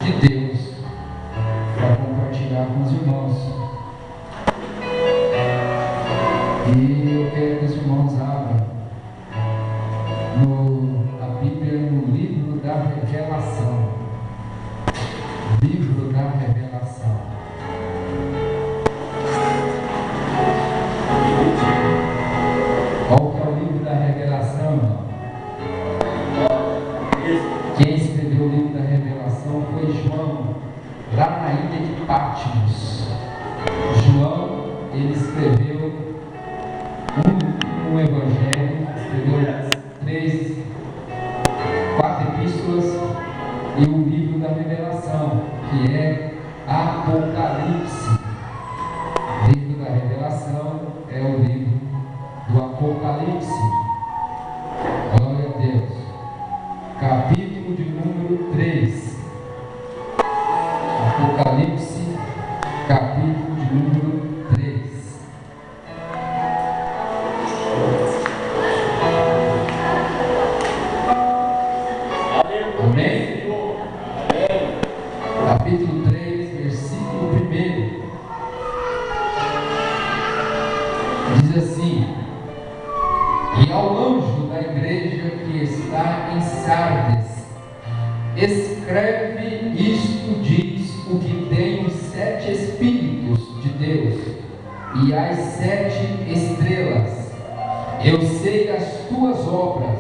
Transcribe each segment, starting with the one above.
de Deus para compartilhar com os irmãos. E eu quero que os irmãos abram a Bíblia no livro da Revelação. Livro da Revelação. Qual que é o livro da Revelação, irmão? Quem escreveu o livro da Revelação foi João, lá na ilha de Patmos. João, ele escreveu um evangelho, escreveu 4 epístolas e o livro da Revelação, que é Apocalipse. O livro da Revelação é o livro do Apocalipse. Glória a Deus. Capítulo de número 3. Apocalipse, capítulo de número 3. Amém? Capítulo 3, versículo 1. Diz assim: E ao anjo da igreja que está em Sardes, escreve isto, diz o que tem os 7 Espíritos de Deus e as 7 estrelas. Eu sei as tuas obras,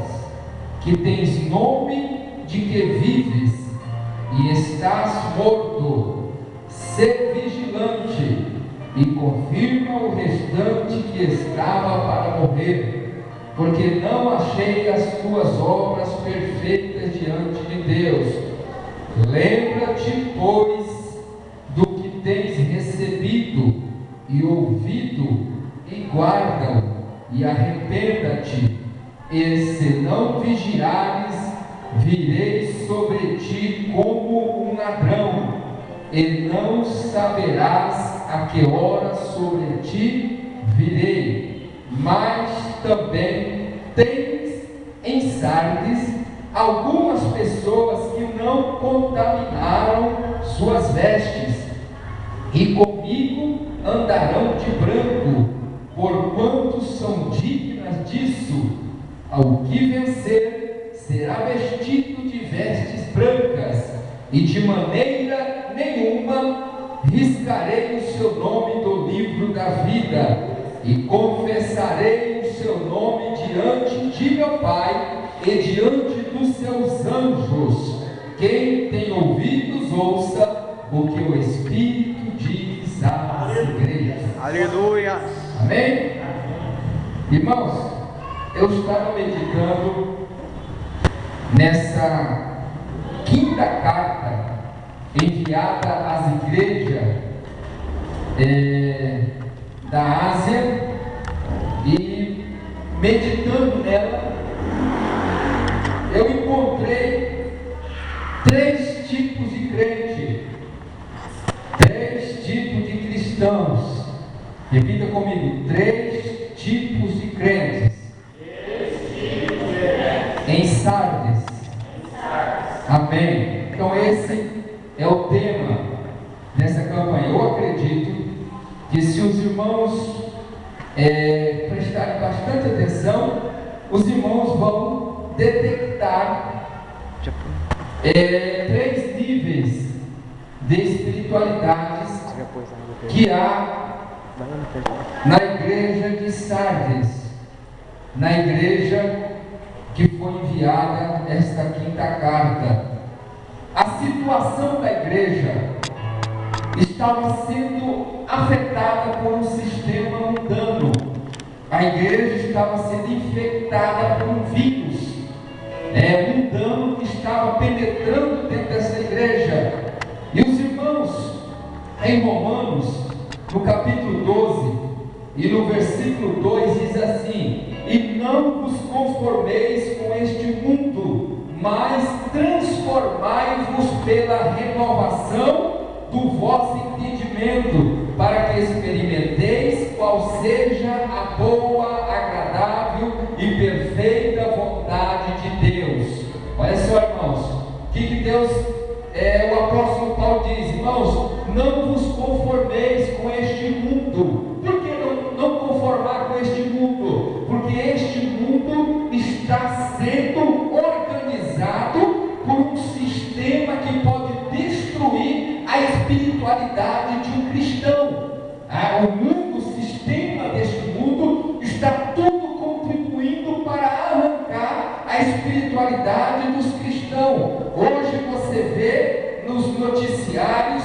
que tens nome de que vives e estás morto. Sê vigilante e confirma o restante que estava para morrer, porque não achei as tuas obras perfeitas diante de Deus. Lembra-te, pois, do que tens recebido e ouvido, e guarda-o, e arrependa-te. E se não vigiares, virei sobre ti como um ladrão, e não saberás a que hora sobre ti virei. Mas também tens em Sardes algumas pessoas que não contaminaram suas vestes, e comigo andarão de branco, porquanto são dignas disso. Ao que vencer será vestido de vestes brancas, e de maneira nenhuma riscarei o seu nome do livro da vida, e confessarei o seu nome diante de meu Pai e diante dos seus anjos. Quem tem ouvidos, ouça o que o Espírito diz às igrejas. Aleluia. Amém? Irmãos, eu estava meditando nessa 5ª carta enviada às igrejas da Ásia, e meditando nela, eu encontrei 3 tipos de crente, 3 tipos de cristãos. Repita comigo: 3 tipos de crentes em Sardes. Amém. Então esse é o tema dessa campanha. Eu acredito que se os irmãos prestarem bastante atenção, os irmãos vão detectar 3 níveis de espiritualidades que há na igreja de Sardes, na igreja que foi enviada esta 5ª carta. A situação da igreja estava sendo afetada por um sistema mundano. A igreja estava sendo infectada por um vírus mundano que estava penetrando dentro dessa igreja. E os irmãos, em Romanos, no capítulo 12 e no versículo 2, diz assim: E não vos conformeis com este mundo, mas transformai-vos pela renovação do vosso entendimento, para que experimenteis qual seja a boa, agradável e perfeita vontade de Deus. Olha só, irmãos, o que Deus o apóstolo Paulo diz: irmãos, não vos conformeis com este mundo. Por que não conformar com este mundo? Porque este mundo está sendo organizado por um sistema que pode destruir a espiritualidade de um cristão. O mundo, o sistema deste mundo, está tudo contribuindo para arrancar a espiritualidade dos cristãos. Hoje você vê nos noticiários,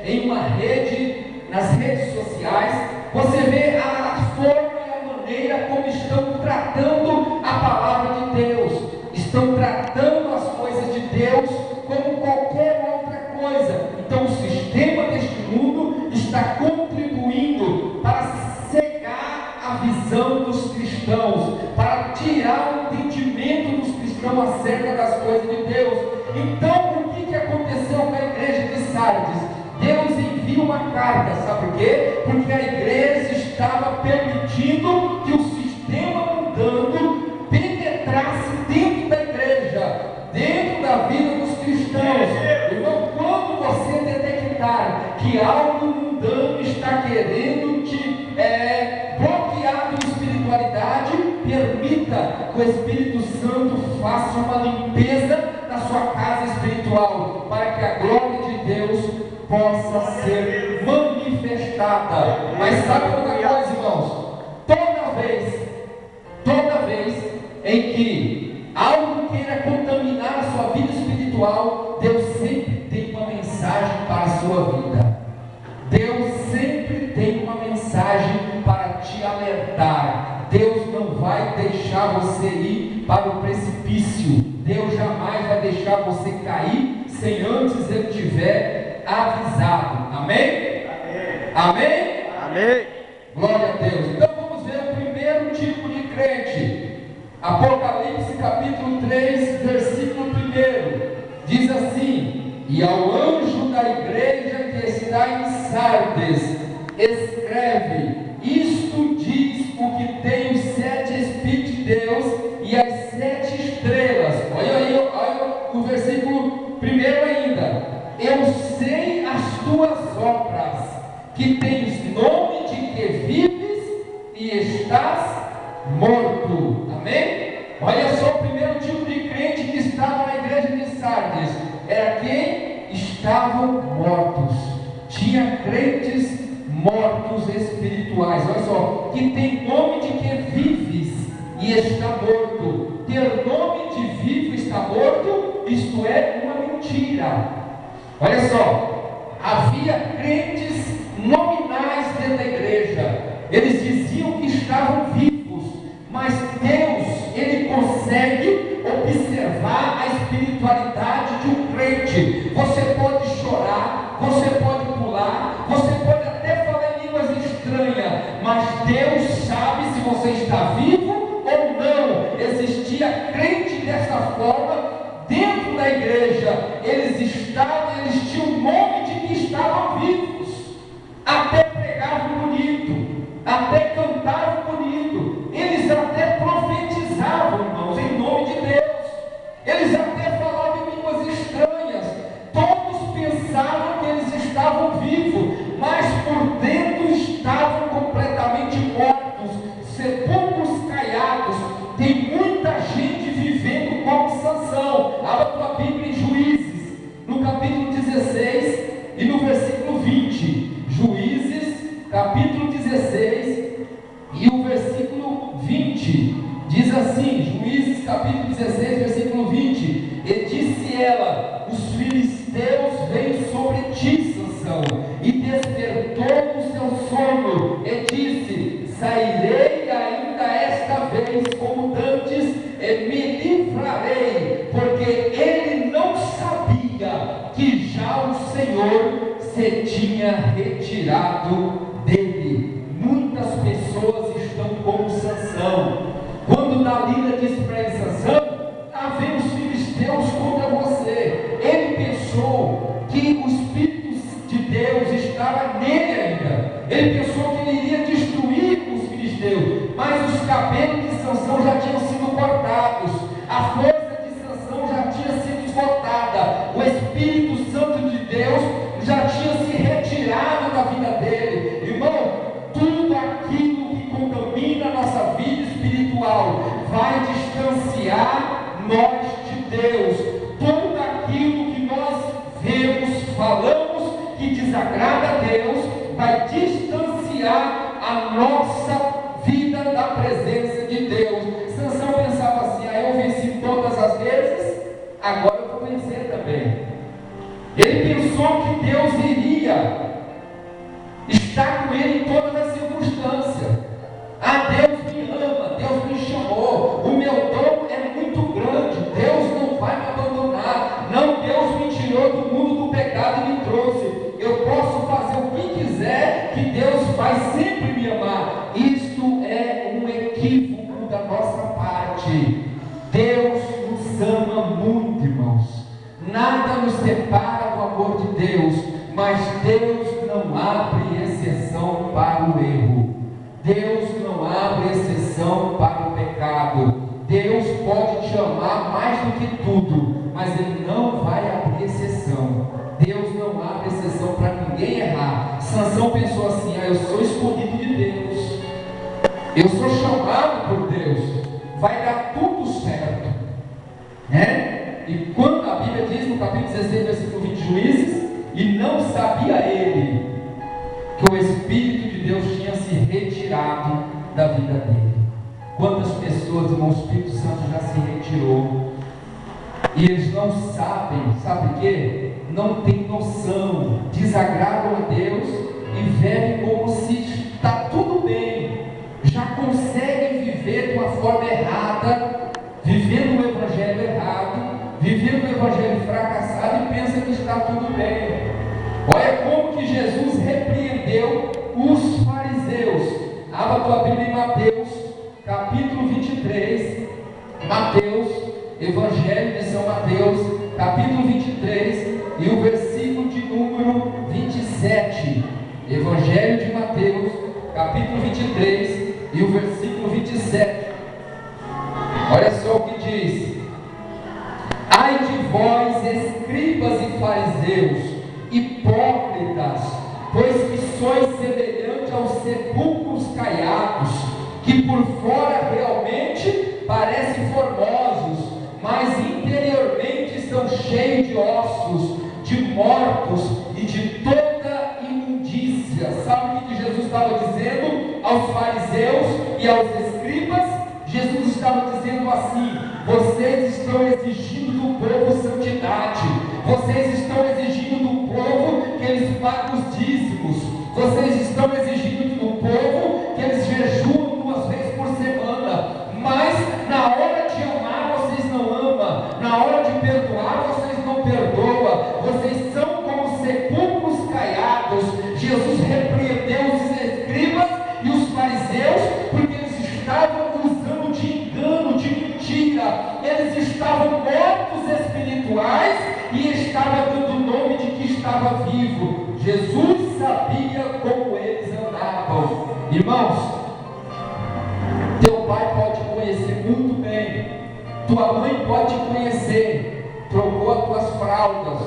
em uma rede, nas redes sociais, você vê a forma e a maneira como estão tratando a palavra de Deus, estão tratando as coisas de Deus como qualquer outra coisa. Então o sistema deste mundo está contribuindo para cegar a visão dos cristãos, para tirar o entendimento dos cristãos acerca das coisas de Deus. Então o que aconteceu com a igreja de Sardes? Deus envia uma carta, sabe por quê? Porque a igreja estava permitindo que o sistema mundano penetrasse dentro da igreja, dentro da vida dos cristãos. Irmão, quando você detectar que algo mundano está querendo te bloquear a tua espiritualidade, permita que o Espírito Santo faça uma limpeza na sua casa espiritual, para que a glória de Deus possa ser manifestada. Mas sabe outra coisa, irmãos? Toda vez em que algo queira contaminar a sua vida espiritual, Deus sempre tem uma mensagem para a sua vida. Deus sempre tem uma mensagem para te alertar. Deus não vai deixar você ir para o precipício. Deus jamais vai deixar você cair sem antes Ele tiver avisado. Amém? Amém? Amém? Glória a Deus. Então vamos ver o primeiro tipo de crente. Apocalipse capítulo 3, versículo 1, diz assim: e ao anjo da igreja que está em Sardes escreve: isto diz o que tem os 7 Espíritos de Deus e as 7 estrelas. Olha o versículo 1 ainda: eu sei as tuas obras, que tens nome de que vives e estás morto. Amém? Olha só o primeiro tipo de crente que estava na igreja de Sardes. Era quem? Estavam mortos. Tinha crentes mortos espirituais. Olha só, que tem nome de que vives e está morto. Ter nome de vivo e está morto, isto é uma mentira. Olha só, havia crentes nominais dentro da igreja. Eles diziam que estavam vivos, mas Deus, Ele consegue observar a espiritualidade de um crente. Você pode chorar, você pode pular, você pode até falar em línguas estranhas, mas Deus sabe se você está vivo ou não. Existia crente dessa forma dentro da igreja. Eles tinham o nome de que estavam vivos, até pregavam bonito, até cantavam bonito, eles até profetizavam, irmãos, em nome de Deus, eles até falavam em línguas estranhas. Todos pensavam que eles estavam vivos, mas por dentro estavam completamente mortos, sepulcros caiados. Tem muita gente vivendo como Sansão. Abra tua Bíblia em Juízes, no capítulo 16 e no versículo 20. Juízes, capítulo 16 e o versículo 20. Diz assim, Juízes capítulo 16, versículo 20: e disse ela: os filisteus vêm sobre ti, Sansão. E despertou do seu sono e disse: sairei ainda esta vez como dantes e me livrarei, porque ele não sabia que já o Senhor se tinha retirado dele. Muitas pessoas estão como Sansão. Quando Dalila disse para ele: Sansão, havia os filisteus contra você. Ele pensou que o Espírito de Deus estava nele ainda. Ele pensou que ele iria destruir os filisteus, mas os cabelos de Sansão já tinham sido cortados, a força de Sansão já tinha sido esgotada, o fazemos, falamos que desagrada a Deus, vai distanciar a nossa vida da presença de Deus. Sansão pensava assim: eu venci todas as vezes, agora eu vou vencer também. Ele pensou que Deus iria estar com ele em todas as circunstâncias. Deus me ama, Deus me chamou, o meu dom é muito grande, Deus não vai me abandonar. Não, Deus me tirou do mundo do pecado e me trouxe. Eu posso fazer o que quiser, que Deus vai sempre me amar. Isto é um equívoco da nossa parte. Deus nos ama muito, irmãos. Nada nos separa do amor de Deus, mas Deus não abre exceção para o erro. Deus não abre exceção para o pecado. Deus pode te amar mais do que tudo, mas Ele não vai abrir exceção. Deus não abre exceção para ninguém errar. Sansão pensou assim: eu sou escolhido de Deus, eu sou chamado por Deus, vai dar tudo certo, né? E quando a Bíblia diz no capítulo 16, versículo 20 de Juízes, e não sabia ele que o Espírito de Deus tinha se retirado da vida dele. Quantas pessoas, irmão, o Espírito Santo já se retirou e eles não sabem, sabe o que? Não tem noção, desagradam a Deus e vivem como se está tudo bem, já conseguem viver de uma forma errada, vivendo o Evangelho errado, vivendo o Evangelho fracassado, e pensa que está tudo bem. Olha como que Jesus repreendeu os fariseus. Abra a tua Bíblia em Mateus, capítulo 23. Mateus, Evangelho de São Mateus, capítulo 23, e o versículo de número 27. Evangelho de Mateus, capítulo 23, e o versículo 27. Olha só o que diz: ai de vós, escribas e fariseus, hipócritas, pois que sois semelhante aos sepulcros caiados, que por fora realmente parecem formosos, mas interiormente estão cheios de ossos, de mortos e de toda imundícia. Sabe o que Jesus estava dizendo aos fariseus e aos escribas? Jesus estava dizendo assim: vocês estão exigindo do povo santidade, vocês estão exigindo do povo que eles paguem os dízimos, vocês estão exigindo do povo que eles jejuam 2 vezes por semana, mas na hora de amar vocês não amam, na hora de perdoar vocês não perdoam, vocês são como sepulcros caiados. Jesus repreendeu os escribas e os fariseus porque eles estavam usando de engano, de mentira, eles estavam mortos espirituais e estavam dando o nome de que estava vivo. Jesus sabia como eles andavam. Irmãos, teu pai pode te conhecer muito bem, tua mãe pode te conhecer, trocou as tuas fraldas,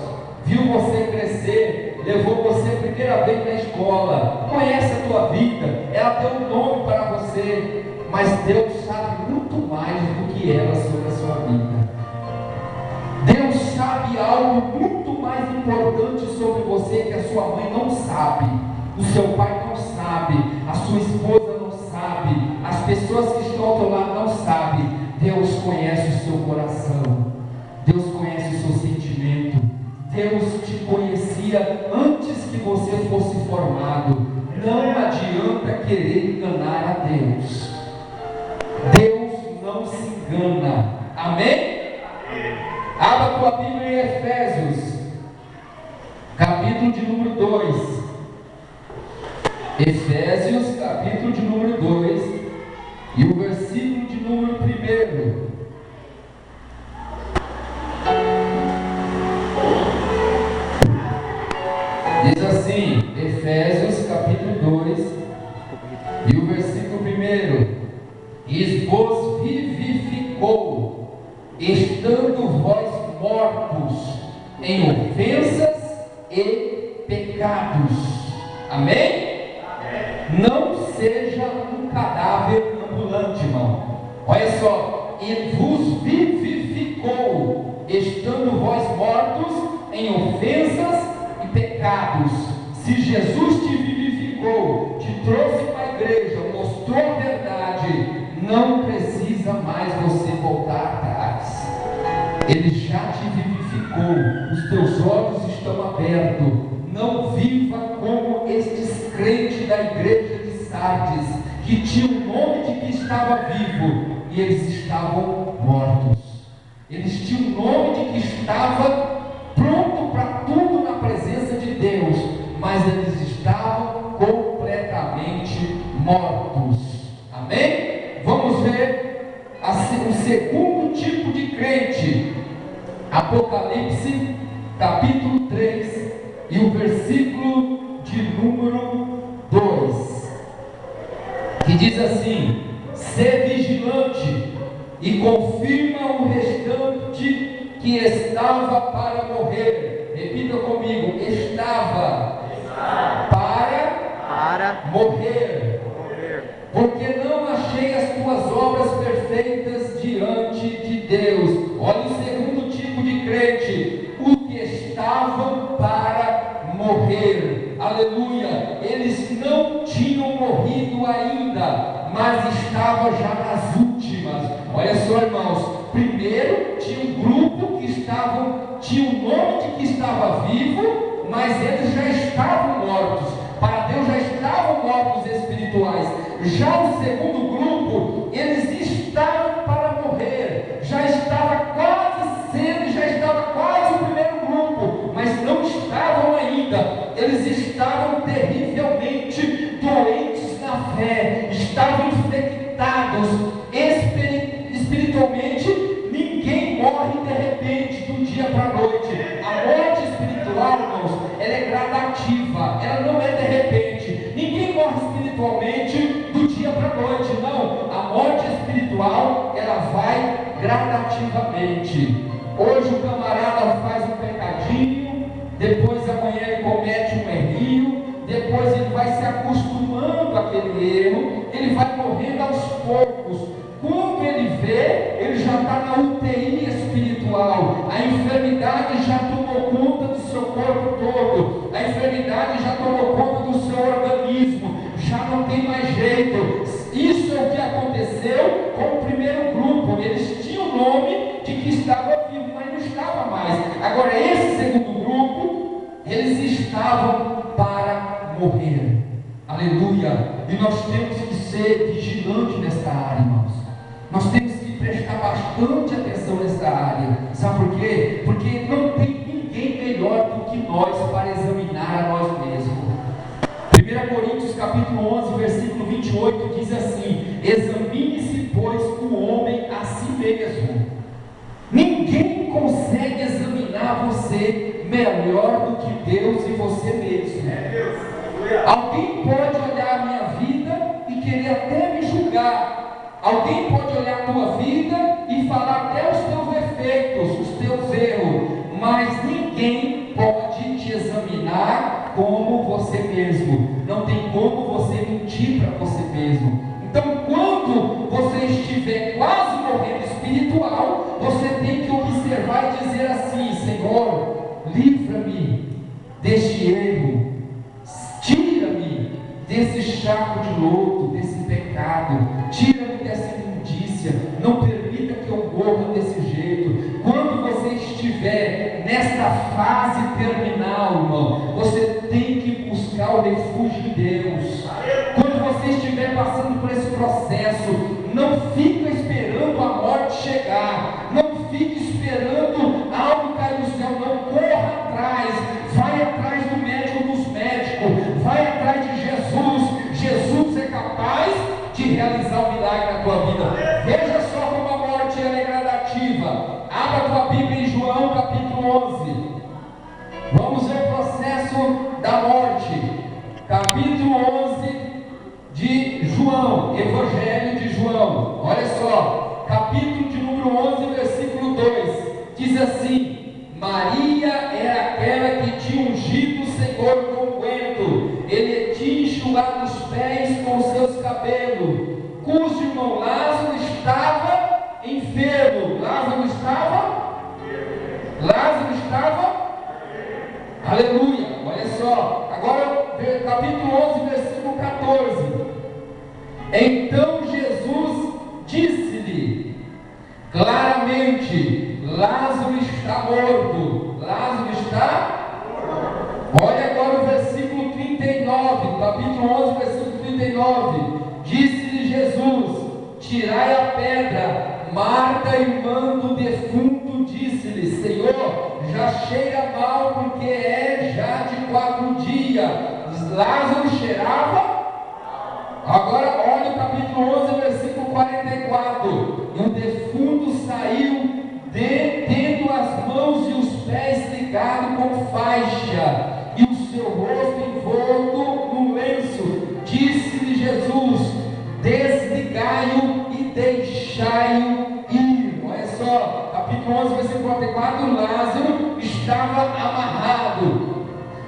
viu você crescer, levou você a primeira vez na escola, conhece a tua vida, ela deu um nome para você, mas Deus sabe muito mais do que ela sobre a sua vida. Deus sabe algo muito mais importante sobre você que a sua mãe não sabe, o seu pai não sabe, a sua esposa não sabe, as pessoas que estão ao teu lado não sabem. Deus conhece o seu coração, Deus conhece o seu sentimento, Deus te conhecia antes que você fosse formado. Não adianta querer enganar a Deus. Deus não se engana. Amém? Abra a tua Bíblia em Efésios, capítulo de número 2. Efésios, capítulo de número 2, e o versículo de número 1. Diz assim, Efésios, capítulo 2, e o versículo 1: e vos vivificou, estando vós mortos em ofensas e pecados. Amém? Não seja um cadáver ambulante, irmão. Olha só, e vos vivificou, estando vós mortos em ofensas pecados. Se Jesus te vivificou, te trouxe para a igreja, mostrou a verdade, não precisa mais você voltar atrás. Ele já te vivificou, os teus olhos estão abertos. Não viva como estes crentes da igreja de Sardes, que tinham o nome de que estava vivo e eles estavam mortos. Eles tinham o nome de que estava pronto para tudo na presença de Deus, mas eles estavam completamente mortos. Amém? Vamos ver o segundo tipo de crente. Apocalipse capítulo 3 e o versículo de número 2, que diz assim: sê vigilante e confirma o restante que estava para morrer. Repita comigo: estava para morrer, porque não achei as tuas obras perfeitas diante de Deus. Olha o segundo tipo de crente: os que estavam para morrer. Aleluia! Eles não tinham morrido ainda, mas estavam já nas últimas. Olha só, irmãos, primeiro tinha um grupo que tinha o nome de que estava vivo, mas eles já estavam mortos. Para Deus já estavam mortos espirituais. Já o segundo grupo, eles estavam para morrer, já estava quase o primeiro grupo, mas não estavam ainda. Eles estavam terrivelmente doentes na fé, estavam infectados espiritualmente. Ninguém morre de repente, do dia para a noite. A morte espiritual, irmãos, ela é gradativa, ela não é de repente. Ninguém morre espiritualmente do dia para a noite, não. A morte espiritual, ela vai gradativamente. Hoje o camarada faz um pecadinho, depois amanhã ele comete um errinho, depois ele vai se acostumando àquele erro, ele vai morrendo aos poucos. Quando ele vê, ele já está na UTI espiritual. A enfermidade já tomou conta do seu corpo todo, a enfermidade já tomou conta do seu organismo, já não tem mais jeito. Isso é o que aconteceu com o primeiro grupo. Eles tinham o nome de que estava vivo, mas não estava mais. Agora esse segundo grupo, eles estavam para morrer. Aleluia! E nós temos que ser vigilantes nesta área, irmãos. Nós temos que prestar bastante atenção nesta área. Sabe por quê? Porque não tem ninguém melhor do que nós para examinar a nós mesmos. 1 Coríntios capítulo 11, versículo 28 diz assim: examine-se, pois, o homem a si mesmo. Ninguém consegue examinar você melhor do que Deus e você mesmo. Alguém pode olhar a minha vida e querer até me julgar. Alguém pode olhar a tua vida e falar até os teus defeitos, os teus erros, mas ninguém pode te examinar como você mesmo. Não tem como você mentir para você mesmo. Então, quando você estiver quase morrendo espiritual, você tem que observar e dizer assim: Senhor, livra-me deste erro, tira-me desse charco de lodo, desse pecado, tira-me dessa imundícia, não permita que eu morra desse jeito. Quando você estiver nesta fase terminal, irmão, você tem que buscar o refúgio de Deus. Quando você estiver passando por esse processo, não fica esperando a morte chegar, não fique esperando algo cair do céu, não, corra atrás, vai atrás do médico dos médicos, vai atrás de Jesus. Jesus é capaz de realizar o milagre na tua vida. Veja só como a morte é gradativa. Abra a tua Bíblia em João capítulo 11. Vamos ver o processo da morte. Capítulo 11 de João, Evangelho de João. Olha só, capítulo de número 11, versículo 2. Diz assim: Maria era aquela que tinha ungido o Senhor com unguento. Ele tinha enxugado os pés com os seus cabelos, cujo irmão Lázaro estava enfermo. Lázaro estava? Aleluia, olha só. capítulo 11, versículo 14. Então Jesus disse-lhe claramente: Lázaro está morto. Lázaro está? Olha agora o versículo 39, capítulo 11, versículo 39. Disse-lhe Jesus: Tirai a pedra. Marta, irmã do defunto, disse-lhe: Senhor, já cheira mal, porque é já de 4 dias. Lázaro cheirava? Agora olha o capítulo 11, versículo 44. E o defunto saiu, tendo as mãos e os pés ligados com faixa, e o seu rosto envolto num lenço. Disse-lhe Jesus: Desligai-o e deixai-o ir. Olha só, capítulo 11, versículo 44. Lázaro estava amarrado.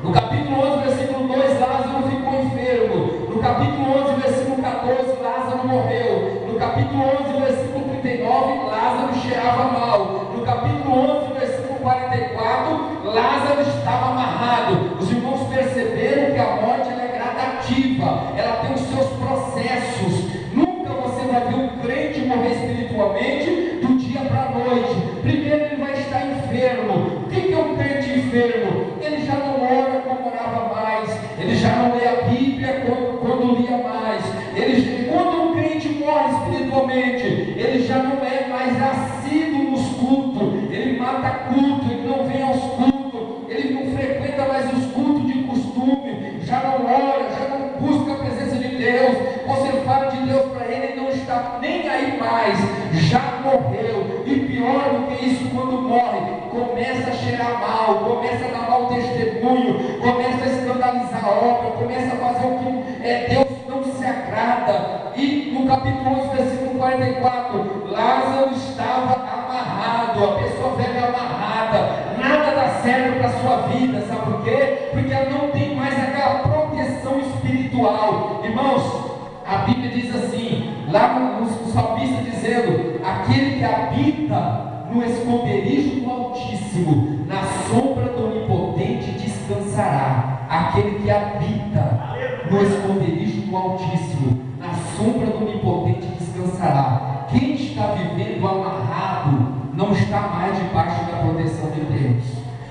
No capítulo 11, versículo 2, Lázaro ficou enfermo. No capítulo 11, versículo 14, Lázaro morreu. No capítulo 11, versículo 39, Lázaro cheirava mal. No capítulo 11, versículo 44, Lázaro estava amarrado. Os irmãos perceberam que a morte ela é gradativa, ela tem os seus processos. Nunca você vai ver um crente morrer espiritualmente do dia para a noite. Primeiro ele vai estar enfermo. O que é um crente enfermo? Ele já não ora como orava mais, ele já não lê a Bíblia quando lia mais. Quando um crente morre espiritualmente, ele já não é mais assíduo nos cultos, ele mata culto, ele não vem aos cultos, ele não frequenta mais os cultos de costume, já não ora, já não busca a presença de Deus. Você fala de Deus para ele, ele não está nem aí mais, já morreu. E pior do que isso, quando morre, começa a cheirar mal, começa a dar mau testemunho, começa a escandalizar a obra, começa a fazer o que Deus não se agrada. E no capítulo 11, versículo 44, Lázaro estava amarrado, a pessoa velha amarrada, nada dá certo para a sua vida, sabe por quê? Porque ela não tem mais aquela proteção espiritual. Irmãos, a Bíblia diz assim, lá no salmista dizendo: aquele que habita no esconderijo do Altíssimo, na sombra do Onipotente descansará. Aquele que habita no esconderijo do Altíssimo, na sombra do Onipotente descansará. Quem está vivendo amarrado não está mais debaixo da proteção de Deus.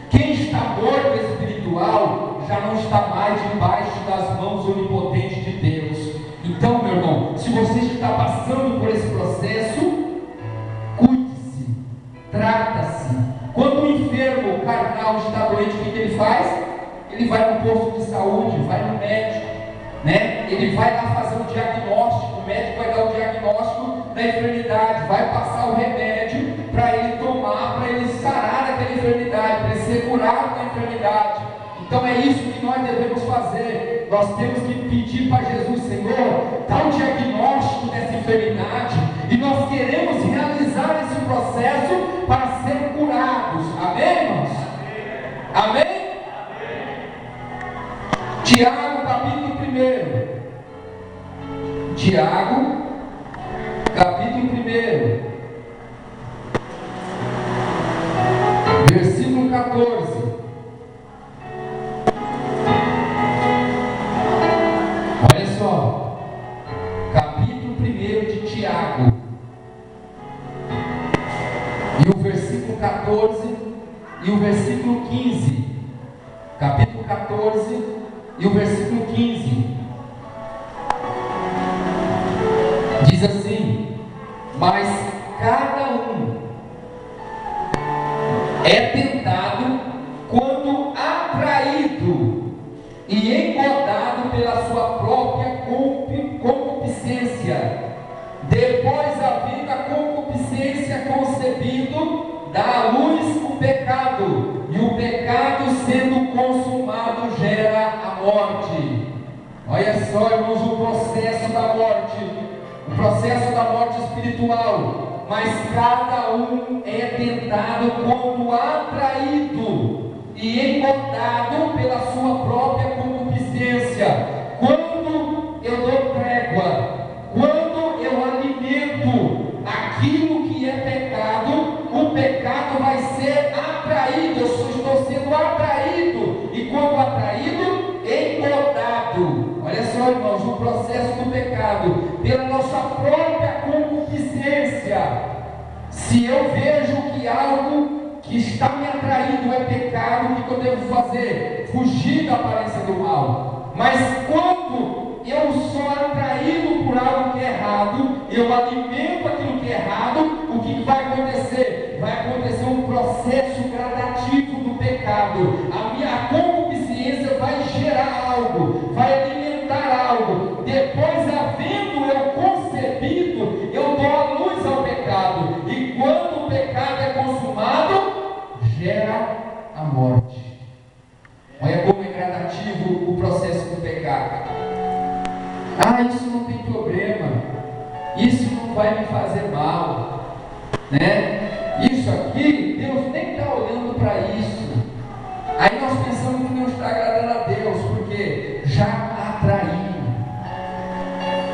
Quem está morto espiritual já não está mais debaixo das mãos onipotentes de Deus. Então, meu irmão, se você está passando por esse processo, cuide-se, trata-se. Quando o enfermo carnal está doente, o que ele faz? Ele vai no posto de saúde, vai no médico, né? Ele vai lá fazer o diagnóstico, o médico vai dar o diagnóstico da enfermidade, vai passar o remédio para ele tomar, para ele sarar daquela enfermidade, para ele ser curado da enfermidade. Então é isso que nós devemos fazer. Nós temos que pedir para Jesus: Senhor, dá o diagnóstico dessa enfermidade, e nós queremos realizar esse processo para ser curados. Amém, irmãos? Amém? Amém? Tiago, capítulo 1. Tiago, capítulo 1, versículo 14. Olha só, capítulo 1 de Tiago, e o versículo 14 e o versículo 15. Capítulo 14 e o versículo 15 diz assim: mas cada um é tentado quando atraído e engodado pela sua própria concupiscência. Depois, havendo a concupiscência concebido, dá à luz o pecado, e o pecado, sendo consumado, gera a morte. Olha só, irmãos, o processo da morte espiritual. Mas cada um é tentado quando atraído e engodado pela sua própria concupiscência. Quando eu dou trégua, quando eu alimento aquilo que é pecado, o pecado vai ser atraído. Eu estou sendo atraído, e quando atraído, engodado. pecado? Pela nossa própria concupiscência. Se eu vejo que algo que está me atraindo é pecado, o que eu devo fazer? Fugir da aparência do mal. Mas quando eu sou atraído por algo que é errado, eu alimento aquilo que é errado, o que vai acontecer? Vai acontecer um processo gradativo do pecado. A minha concupiscência vai gerar algo, vai alimentar algo. Depois, havendo eu concebido, eu dou a luz ao pecado. E quando o pecado é consumado, gera a morte. Olha como é gradativo o processo do pecado. Isso não tem problema, isso não vai me fazer mal, né? Isso aqui, Deus nem está olhando para isso. Aí nós pensamos que não está agradando a Deus, porque já atraiu,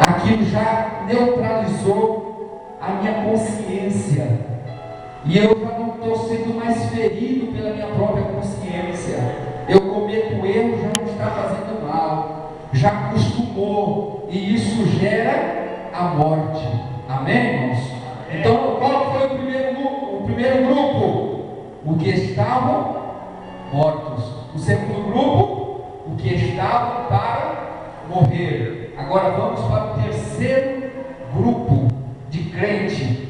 aquilo já neutralizou a minha consciência, e eu já não estou sendo mais ferido pela minha própria consciência. Eu cometo erro, já não está fazendo mal, já acostumou, e isso gera a morte. Amém, irmãos? Então, qual foi o primeiro grupo? O que estavam mortos. O segundo grupo, o que estavam para morrer. Agora vamos para o terceiro grupo de crente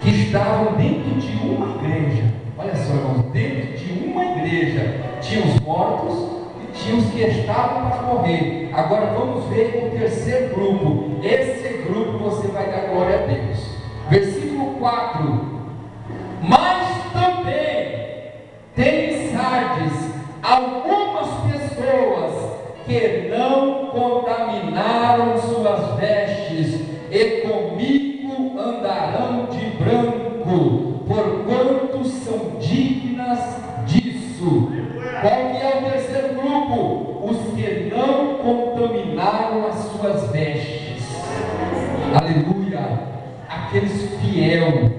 que estavam dentro de uma igreja. Olha só, irmãos, dentro de uma igreja tinha os mortos e tinha os que estavam para morrer. Agora vamos ver o terceiro grupo. Esse grupo você vai dar glória a Deus. Versículo 4: mas também tem em Sardes algumas pessoas que não contaminaram suas vestes, e comigo andarão de branco, porquanto são dignas disso. Qual que é o terceiro grupo? Os que não contaminaram as suas vestes. Aleluia! Aqueles fiéis,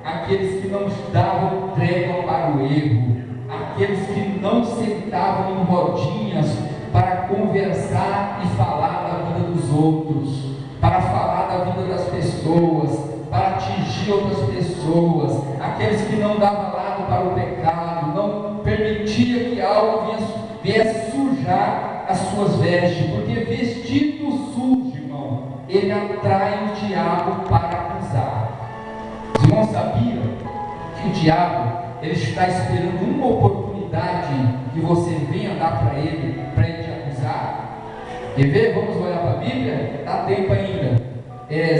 aqueles que não davam trégua para o erro, aqueles que não sentavam em rodinhas para conversar e falar da vida dos outros, para falar da vida das pessoas, para atingir outras pessoas, aqueles que não davam lado para o pecado, não permitia que algo viesse sujar as suas vestes, porque vestido sujo, irmão, ele atrai o diabo para acusar. Os irmãos sabiam que o diabo, ele está esperando uma oportunidade que você venha dar para ele te acusar? Quer ver? Vamos olhar para a Bíblia? Dá tempo ainda.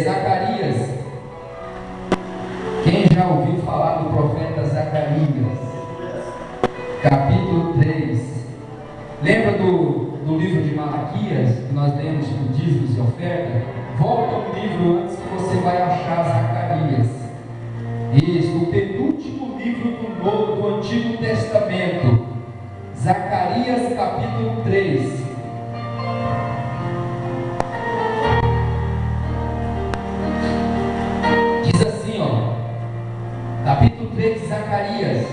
Zacarias. Quem já ouviu falar do profeta Zacarias? Capítulo 3. Lembra do livro de Malaquias, que nós lemos por dízimos e oferta? Volta ao livro antes que você vai achar Zacarias. Isso, o penúltimo livro do Antigo Testamento. Zacarias capítulo 3. Diz assim, capítulo 3 de Zacarias: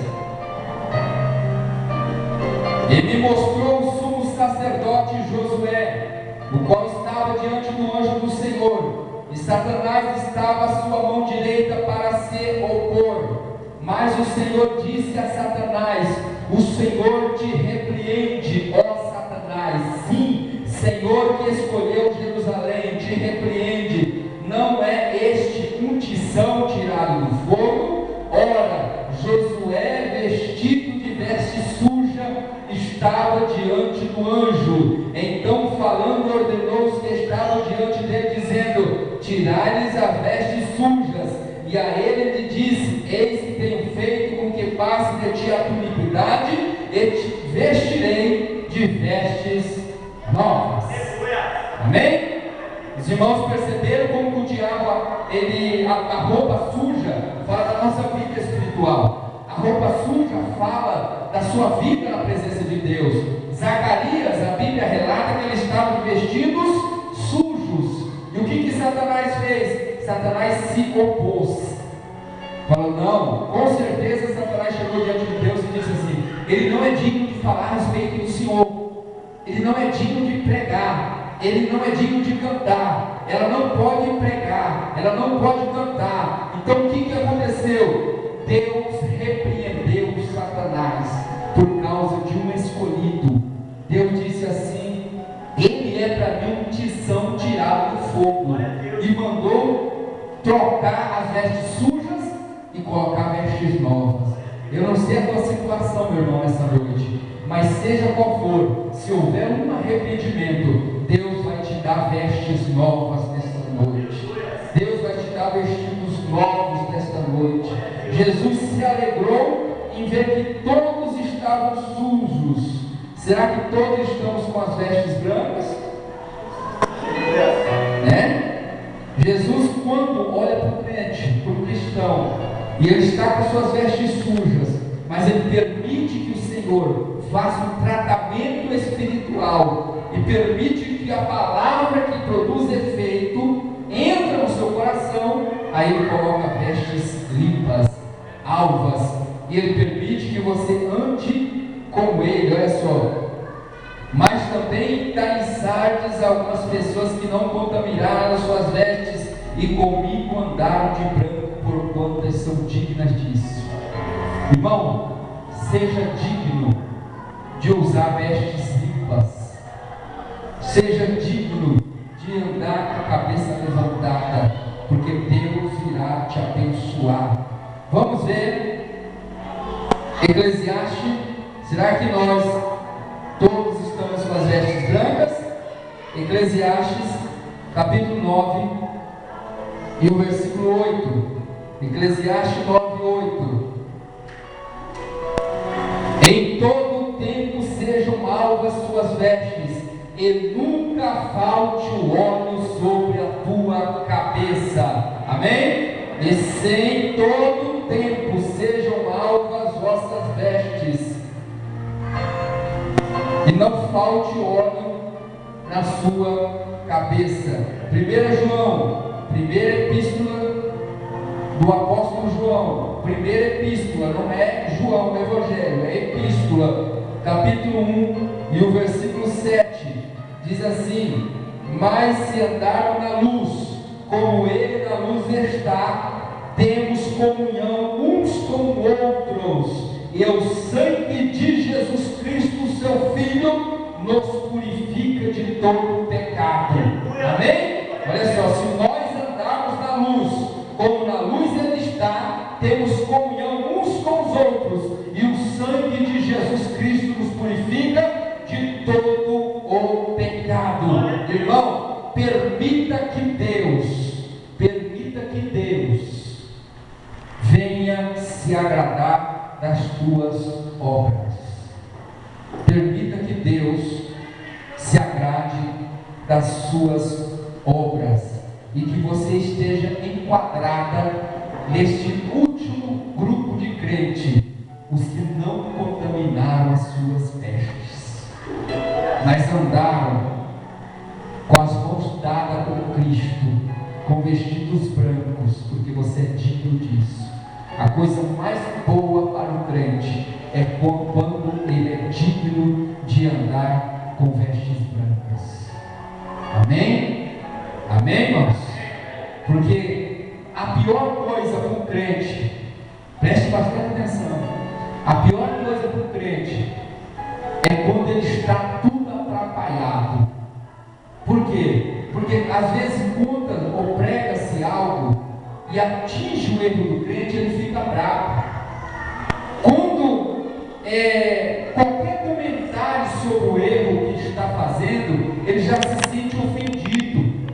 e me mostrou o sumo sacerdote Josué, o qual estava diante do anjo do Senhor, e Satanás estava à sua mão direita para se opor. Mas o Senhor disse a Satanás: o Senhor te repreende, ó Satanás. Sim, Senhor que escolheu Jerusalém, te repreende. Não é este um tição tirado do fogo? Ora, Josué, vestido de veste suja, estava diante do anjo. Então, falando, ordenou os que estavam diante dele, dizendo: tirai-lhes as vestes sujas. E a ele lhe disse: eis que tenho feito com que passe de ti a tua iniquidade, e te vestirei de vestes novas. Amém? Os irmãos perceberam como o diabo, a roupa suja fala da nossa vida espiritual. A roupa suja fala da sua vida na presença de Deus. Zacarias, a Bíblia relata que ele estava de vestidos sujos. E o que Satanás fez? Satanás se opôs. Falou: não, com certeza Satanás chegou diante de Deus e disse assim: ele não é digno de falar a respeito do Senhor, ele não é digno de pregar, ele não é digno de cantar, ela não pode pregar, ela não pode cantar. Então o que aconteceu? Deus repreendeu Satanás por causa de um escolhido. Deus disse assim: ele é para mim um tição tirado do fogo, e mandou trocar as vestes sujas e colocar vestes novas. Eu não sei a tua situação, meu irmão, nessa noite, mas seja qual for, se houver um arrependimento, Deus vai te dar vestes novas nesta noite. Deus vai te dar vestidos novos nesta noite. Jesus se alegrou em ver que todos estavam sujos. Será que todos estamos com as vestes brancas? Né? Jesus, quando olha para o crente, para o cristão, e ele está com suas vestes sujas, mas ele permite que o Senhor faça um tratamento espiritual e permite que a palavra que produz efeito entra no seu coração, aí ele coloca vestes limpas, alvas, e ele permite que você ande com ele. Olha só. Mas também dá em Sardes algumas pessoas que não contaminaram as suas vestes e comigo andaram de branco, porquanto são dignas disso. Irmão, seja digno de usar vestes limpas, seja digno de andar com a cabeça levantada, porque Deus irá te abençoar. Vamos ver Eclesiastes. Será que nós todos estamos com as vestes brancas? Eclesiastes capítulo 9 e o versículo 8. Eclesiastes 9:8. Em todo tempo sejam alvas suas vestes, e nunca falte o óleo sobre a tua cabeça. Amém? E se em todo tempo sejam alvas vossas vestes, e não falte óleo na sua cabeça. 1 João, primeira epístola do apóstolo João, primeira epístola, não é João, o Evangelho, é epístola, capítulo 1 e o versículo 7, diz assim: mas se andarmos na luz, como ele na luz está, temos comunhão uns com outros, e o sangue de Jesus Cristo, seu Filho, nos purifica de todo pecado. Amém? Olha só, se nós andarmos na luz, como na luz ele está, temos comunhão uns com os outros, e o sangue de Jesus Cristo nos purifica de todo o pecado. Irmão, permita que Deus venha se agradar das tuas obras. Permita que Deus se agrade das suas obras, e que você esteja enquadrada neste último grupo de crente, os que não contaminaram as suas vestes, mas andaram com as mãos dadas com Cristo, com vestidos brancos, porque você é digno disso. A coisa mais boa para o crente é quando ele é digno de andar com vestes brancas. Amém? Amém, irmãos? Porque a pior coisa para o crente, preste bastante atenção, a pior coisa para o crente é quando ele está tudo atrapalhado. Por quê? Porque às vezes conta ou prega-se algo e atinge o erro do crente, ele fica bravo. Quando qualquer comentário sobre o erro que está fazendo, ele já se sente ofendido,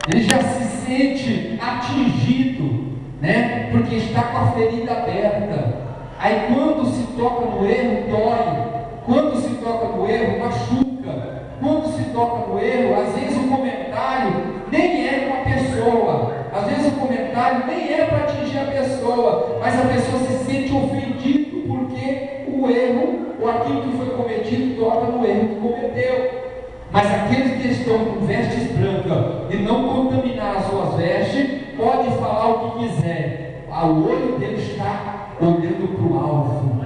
ele já se sente atingido, né? Porque está com a ferida aberta. Aí quando se toca no erro, dói. Quando se toca no erro, machuca. Quando se toca no erro, às vezes o comentário nem é com a pessoa, às vezes o comentário nem é para atingir a pessoa, mas a pessoa se sente ofendido porque o erro ou aquilo que foi cometido toca no erro que cometeu. Mas aqueles que estão com vestes brancas e não contaminar as suas vestes, pode falar o que quiser, o olho dele está olhando para o alvo,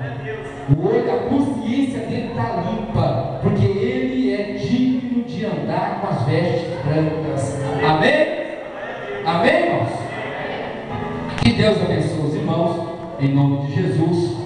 o olho, a consciência dele está limpa, porque ele é digno de andar com as vestes Amém? Amém, irmãos? Que Deus abençoe os irmãos, em nome de Jesus.